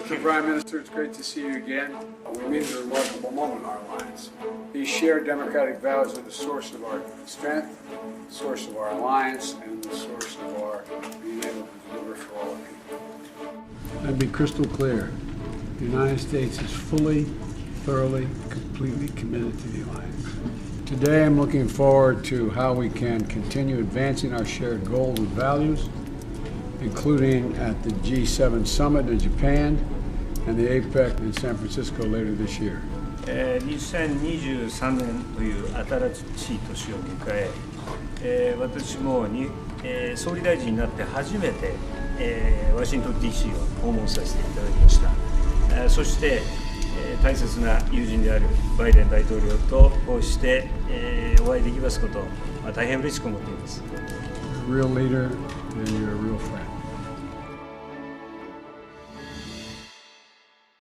Mr. Prime Minister, it's great to see you again. We meet at a remarkable moment in our alliance. These shared democratic values are the source of our strength, the source of our alliance, and the source of our being able to deliver for all of you. I'd be crystal clear. The United States is fully, thoroughly, completely committed to the alliance. Today I'm looking forward to how we can continue advancing our shared goals and values, including at the G7 summit in Japan and the APEC in San Francisco later this year. 2023年という新しい年を迎え、私も総理大臣になって初めて、ワシントン DC を訪問させていただきました。そして、大切な友人であるバイデン大統領とこうして、お会いできますこと、大変嬉しく思っています。You're a real leader and you're a real friend.